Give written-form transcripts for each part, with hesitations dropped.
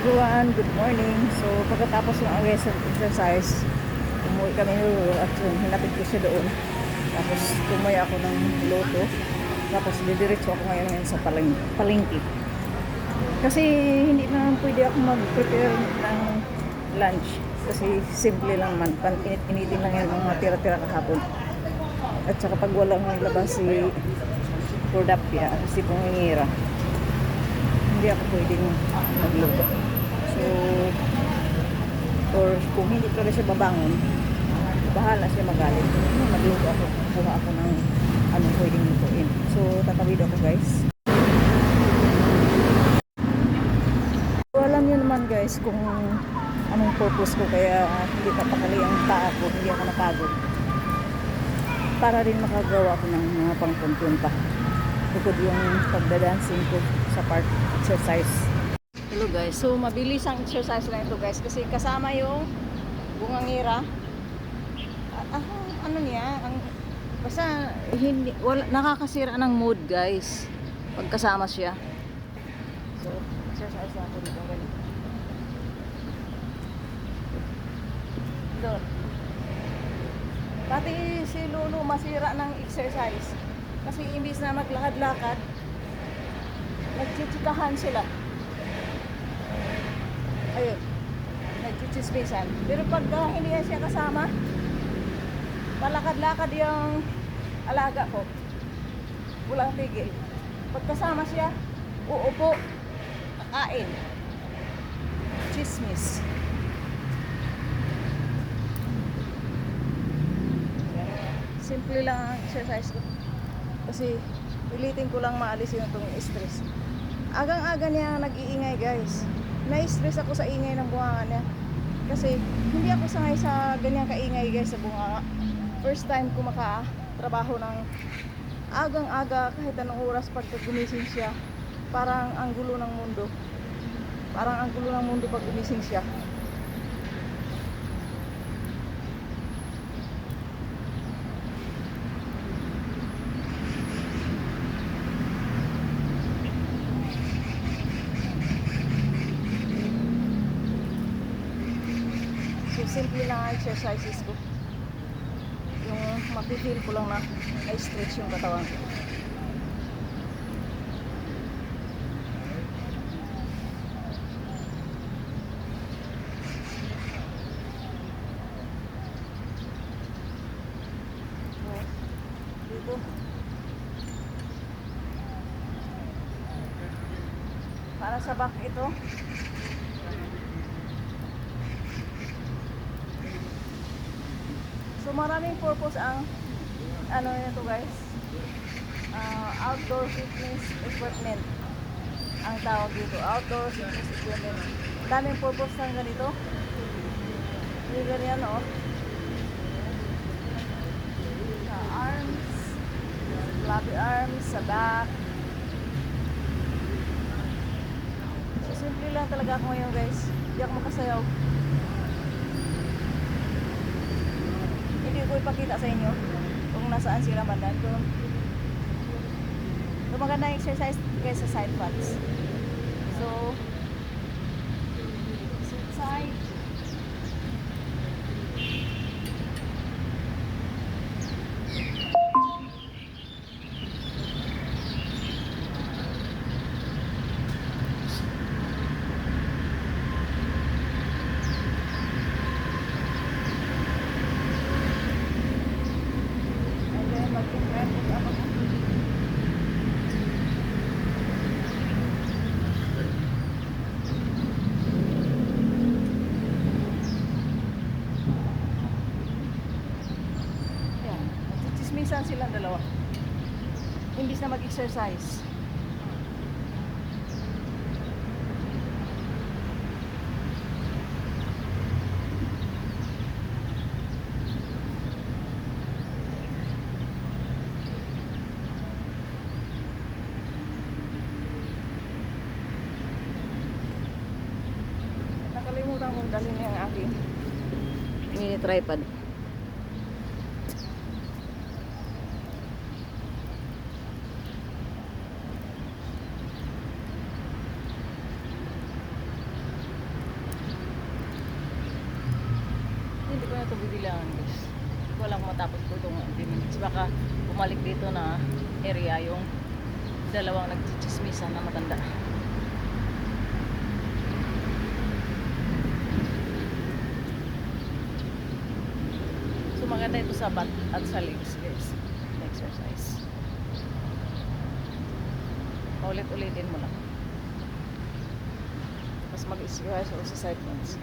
everyone, good morning. So pagkatapos ng exercise, umuwi kami at hinapit ko siya doon. Tapos tumoy ako ng loto. Tapos didiretso ako ngayon sa palengke. Kasi hindi na pwede ako mag-prepare ng lunch. Kasi simple lang man, initin lang yan mga tira-tira kahapon. At saka pag walang labas si Cordapia, si Pungingira, hindi ako pwedeng magluto. So, or kung hindi ko rin siya babangon, bahala siya magalit. Magluto ako, kuha ako ng anong pwedeng lutuin. So, tatawid ako guys. So, alam niyo naman guys kung anong purpose ko kaya hindi papakali ang taa ko, hindi ako napagod. Para rin makagawa ko ng mga pangpuntunta. Bukod yung pagdadancing ko sa park exercise. Hello guys, so mabilis ang exercise na ito guys kasi kasama yung bungangira. Ano niya, basta hindi, nakakasira ng mood guys pagkasama siya. So exercise na ako dito ganito. Doon. Pati si Lulu masira ng exercise kasi imbis na maglakad-lakad nagchichikahan sila. Ayun, nagchichismisan. Pero pag hindi siya kasama, malakad-lakad yung alaga ko, walang tigil. Pag kasama siya, uupo, kakain, chismis. Simple lang ang exercise ko kasi pilitin ko lang maalis yung itong stress. Agang-aga niya nag-iingay guys. Na-stress ako sa ingay ng bunganga niya kasi hindi ako sanay sa ganyang kaingay guys sa bunganga. First time ko makatrabaho ng agang-aga kahit anong oras pagka gumising siya. Parang ang gulo ng mundo. Parang ang gulo ng mundo pag gumising siya. So simple lang ang exercises ko. Yung mapifeel ko lang na na-stretch yung katawan ko. Dito. Para sa back ito. So maraming purpose ang ano nito guys, outdoor fitness equipment ang tawag dito, outdoor fitness equipment. Daming purpose ng ganito. Yung ganyan sa arms, floppy arms, sa back. So simple lang talaga ako ngayon guys, hindi ako makasayaw. Hindi ko ipakita sa inyo kung nasaan sila bandan doon. So maganda yung exercise guys sa side fats. So side chismisan silang dalawa imbis na mag-exercise. Nakalimutan kong dalhin niya ang aking mini tripod. hindi ko na ito bibilangan guys. Hindi ko lang matapos ko itong 20 minutes. Baka bumalik dito na area yung dalawang nagchichismisan na matanda. So maganda ito sa butt at sa legs guys. Exercise. Ulit-ulitin mo lang. Tapos mag-exercise o sa side ones.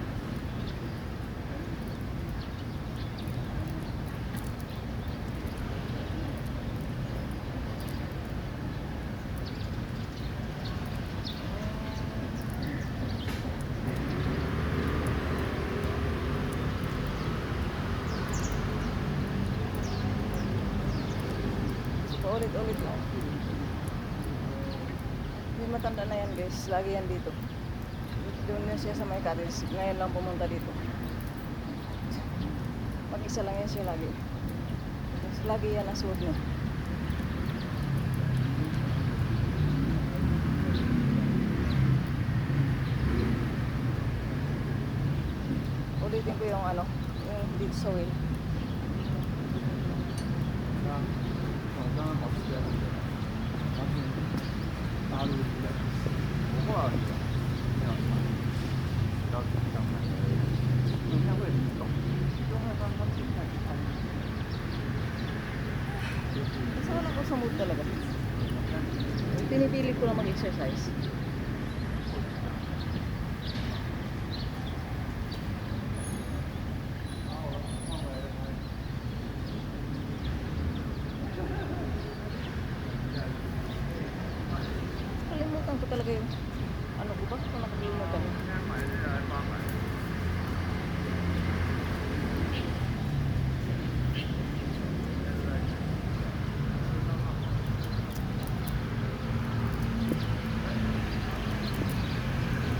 Ulit-ulit lang. Yung matanda na yan guys, lagi yan dito. Doon na siya sa may cottage. Ngayon lang pumunta dito. Mag-isa lang yan siya lagi. Tapos lagi yan ang suot niya. Ulitin ko yung ano, yung dito sa wheel. Kasi wala ko sa mood talaga. Pinipilit ko lang mag-exercise. Kalimutan ko talaga yung ano ko ba? Kung nakalimutan.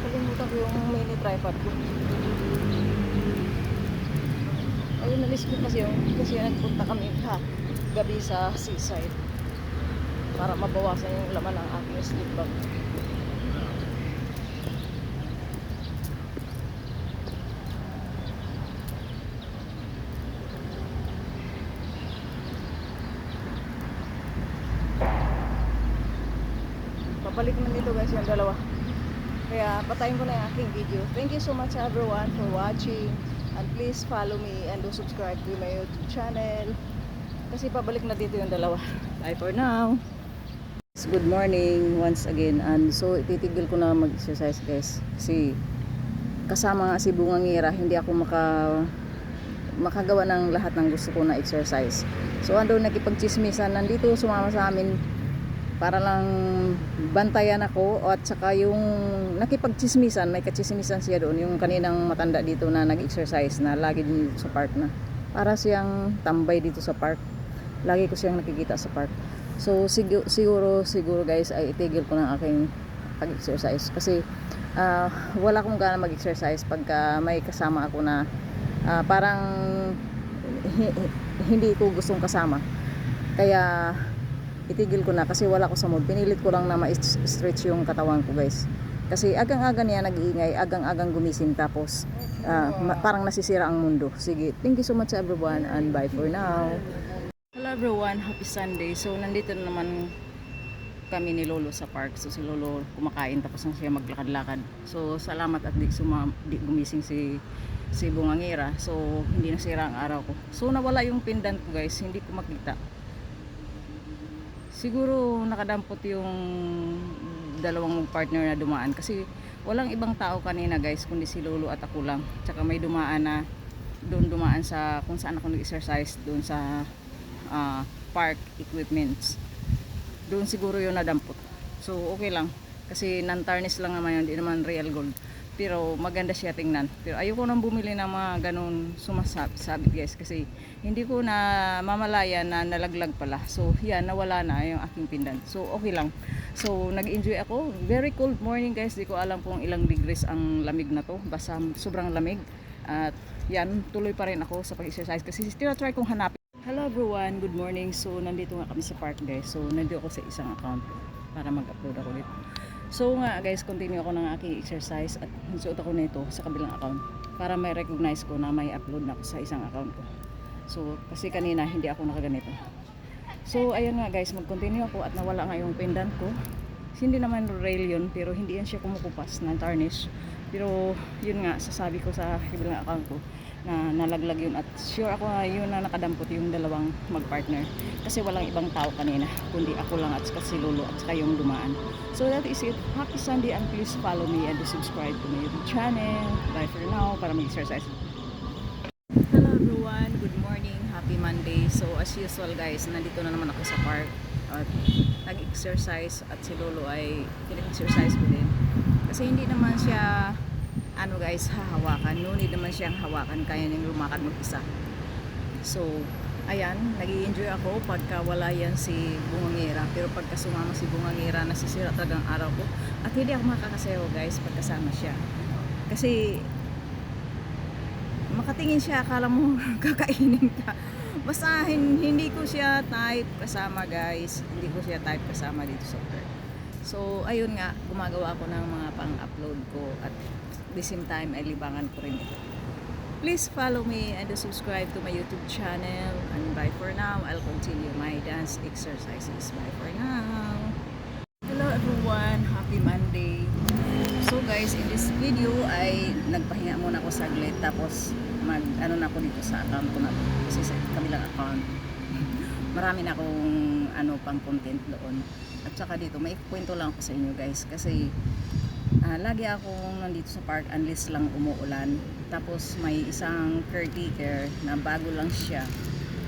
Kalimutan ko yung mini tripod ko. Ayun, nalis ko kasi nagpunta kami gabi sa seaside para mabawasan yung laman ng aking sleep bag. Pabalik na dito guys yung dalawa. Kaya patayin ko na yung aking video. Thank you so much everyone for watching. And please follow me and do subscribe to my YouTube channel. Kasi pabalik na dito yung dalawa. Bye for now. Good morning once again. And so ititigil ko na mag-exercise guys. Kasi kasama nga si Bungangira, hindi ako makagawa ng lahat ng gusto ko na exercise. So ando nakipagchismisan, nandito sumama sa amin para lang bantayan ako at saka yung nakipagchismisan, may kachismisan siya doon, yung kaninang matanda dito na nag-exercise na lagi din sa park na. Para siyang tambay dito sa park. Lagi ko siyang nakikita sa park. So siguro guys ay itigil ko ng aking pag-exercise kasi wala akong gana mag-exercise pagka may kasama ako na parang hindi ko gustong kasama. Kaya itigil ko na kasi wala ko sa mood. Pinilit ko lang na ma-stretch yung katawan ko guys. Kasi agang-aga niya nag-iingay, agang-agang gumising tapos parang nasisira ang mundo. Sige, thank you so much everyone and bye for now. Hello everyone, happy Sunday. So nandito na naman kami ni Lolo sa park. So si Lolo kumakain tapos na siya maglakad-lakad. So salamat at di gumising si Bungangira. So hindi nasira ang araw ko. So nawala yung pendant ko guys, hindi ko makita. Siguro nakadampot yung dalawang partner na dumaan kasi walang ibang tao kanina guys kundi si Lolo at ako lang. Tsaka may dumaan sa kung saan ako nag-exercise doon sa park equipments. Doon siguro yung nadampot. So okay lang kasi non-tarnish lang naman yun, hindi naman real gold. Pero maganda siya tingnan. Pero ayoko nang bumili ng mga ganun sumasabit guys kasi hindi ko na mamalaya na nalaglag pala. So yan, nawala na yung aking pendant. So okay lang. So nag-enjoy ako. Very cold morning guys. Di ko alam kung ilang degrees ang lamig na to. Basta sobrang lamig. At yan, tuloy pa rin ako sa pag-exercise kasi try kong hanapin. Hello everyone, good morning. So nandito nga kami sa park guys. So nandito ako sa isang account para mag-upload ako dito. So nga guys, continue ako ng aking exercise at nagsuot ako nito sa kabilang account. para may recognize ko na may upload na ako sa isang account ko. So kasi kanina hindi ako nakaganito. So ayun nga guys, mag-continue ako at nawala nga yung pendant ko. Hindi naman rail yun, pero hindi yan siya kumukupas na tarnish. Pero yun nga, sasabi ko sa kabilang account ko na nalaglag yun, at sure ako na yun na nakadampot yung dalawang magpartner. Kasi walang ibang tao kanina, kundi ako lang at saka si Lolo at saka yung dumaan. So that is it. Happy Sunday, and please follow me and subscribe to my YouTube channel. Bye for now, para mag-exercise. Hello everyone, good morning, happy Monday. So as usual guys, nandito na naman ako sa park at nag-exercise, at si Lolo ay pinag-exercise ko din. Kasi hindi naman siya ano guys, hahawakan. No need naman siyang hawakan, kaya niyang lumakad mag-isa. So ayan, nag-i-enjoy ako pagka wala yan si Bungangera. Pero pagka sumama si Bungangera, nasisira talagang araw ko. At hindi ako makakasayaw guys pagkasama siya. Kasi makatingin siya, akala mo kakainin ka. Basta hindi ko siya type kasama guys. Hindi ko siya type kasama dito sa work. So ayun nga, gumagawa ako ng mga pang-upload ko, at the same time ay libangan ko rin ito. Please follow me and subscribe to my YouTube channel. And bye for now. I'll continue my dance exercises. Bye for now. Hello everyone, happy Monday. So guys, in this video ay nagpahinga muna ako saglit, tapos ano na ako dito sa account ko na to. Kasi sa kabilang account marami na akong pang content doon. At saka dito may kwento lang ako sa inyo guys, kasi lagi akong nandito sa park unless lang umuulan. Tapos may isang caretaker na bago lang siya,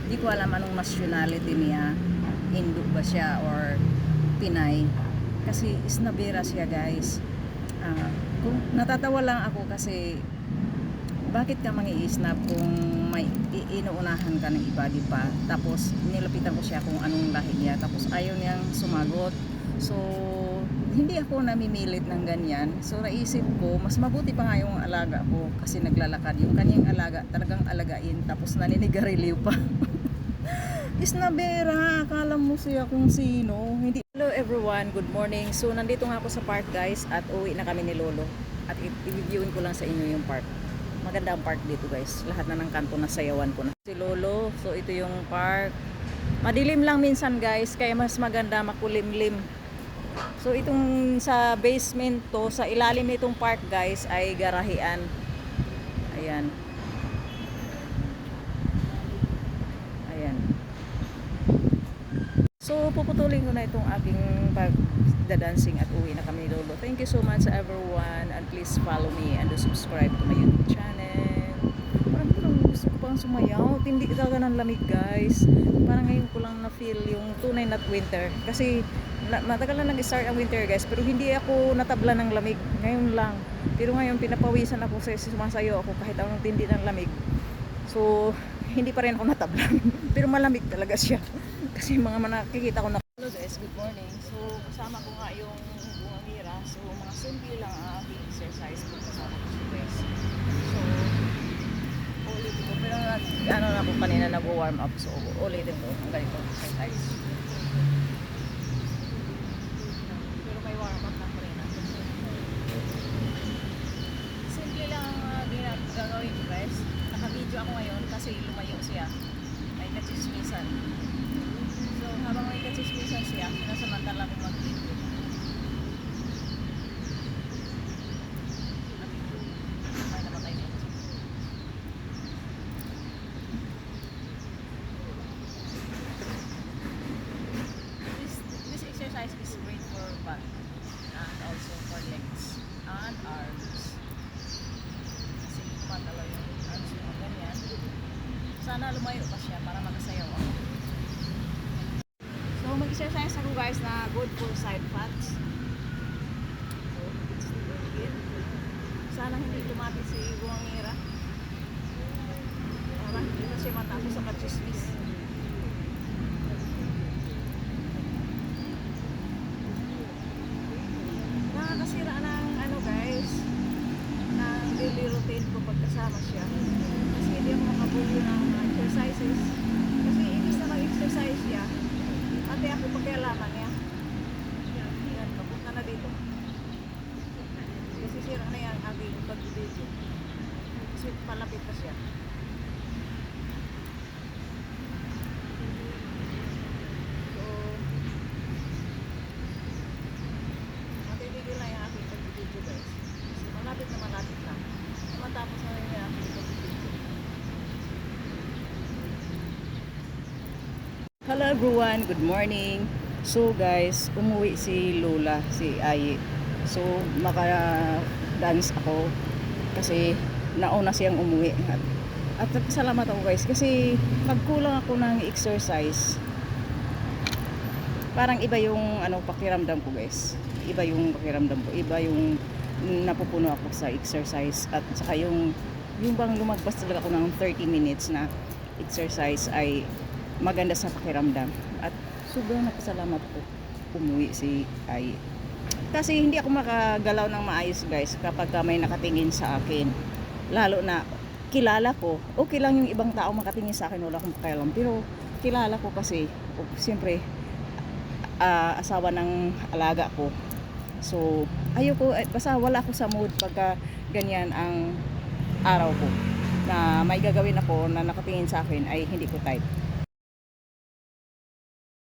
hindi ko alam anong nationality niya, Indo ba siya or Pinay, kasi isnabera siya guys. Kung natatawa lang ako kasi bakit ka mangi-snap kung may inuunahan ka ng iba, di pa? Tapos nilapitan ko siya kung anong lahi niya, tapos ayaw niyang sumagot. So hindi ako namimilit ng ganyan. So naisip ko, mas mabuti pa nga yung alaga ko, kasi naglalakad. Yung kanyang alaga talagang alagain, tapos naninigarilyo pa. Isnabera, akala mo siya kung sino. Hindi. Hello everyone, good morning. So nandito nga ako sa park guys, at uwi na kami ni Lolo. At i-reviewin ko lang sa inyo yung park. Maganda ang park dito guys. Lahat na ng kanto na sayawan ko na. Si Lolo, so ito yung park. Madilim lang minsan guys, kaya mas maganda makulimlim. So itong sa basement to, sa ilalim nitong park guys, ay garahian. Ayan. Ayan. So puputulin ko na itong aking pagdadancing, at uwi na kami ni Lolo. Thank you so much everyone, and please follow me and subscribe to my YouTube channel. Parang gusto ko pang sumayaw. Hindi talaga ng lamig guys. Parang ngayon ko lang na feel yung tunay na winter. Kasi matagal na nag-start ang winter guys, pero hindi ako natabla ng lamig. Ngayon lang. Pero ngayon pinapawisan ako, sa sumasayo ako kahit anong tindi ng lamig. So hindi pa rin ako natabla. Pero malamig talaga siya. Kasi mga nakikita ko na. Hello guys, good morning. So kasama ko nga yung Bungangera. So mga simple lang ang aking exercise kung kasama ko siya guys. So ulitin ko, pero ano na ako kanina, nag-warm up. So ulitin ko ang ganito exercise. Pero may warm up na ko rin. Simple lang ang gagawin ko guys. Naka-video ako ngayon kasi lumayo siya. May kachismisan. So habang may kachismisan siya, sinasamantala ko mag-video. May namatay din. This exercise is great for back and also for legs and arms. Kasi matalo yung arms mo ganyan. Sana lumayo pa siya para makasayaw ako. So mag-exercise ako guys na good for side fats. So it's really good. Sana hindi tumati si Bungangera. Para hindi na siya matapos sa kachismis. Nakakasira ng guys, ng daily routine ko pagkasama siya. Kasi hindi ako makabuo ng exercises. Kasi ibig na mag-exercise siya, pati ako pagkailaman niya. Yan, papunta na dito. Kasi sira na yan aking pag-video. Kasi malapit pa siya. So, matitigil na yung aking pag-video guys. Kasi malapit na matapos na rin yung aking pag-video. Hello everyone, good morning. So guys, umuwi si Lola, si Ayi. So maka-dance ako kasi nauna siyang umuwi. At salamat ako guys kasi magkulang ako ng exercise. Parang iba yung pakiramdam ko guys. Iba yung pakiramdam ko. Iba yung napupuno ako sa exercise at saka yung bang lumagpas talaga ako ng 30 minutes na exercise ay maganda sa pakiramdam. At sobrang napasalamat ko umuwi si Ai. Kasi hindi ako makagalaw ng maayos guys kapag may nakatingin sa akin. Lalo na kilala ko. Okay lang yung ibang tao makatingin sa akin, wala akong pakialam. Pero kilala ko kasi, siyempre, asawa ng alaga ko. So, ayoko, basta wala ako sa mood pagka ganyan ang araw ko. Na may gagawin ako na nakatingin sa akin ay hindi ko type.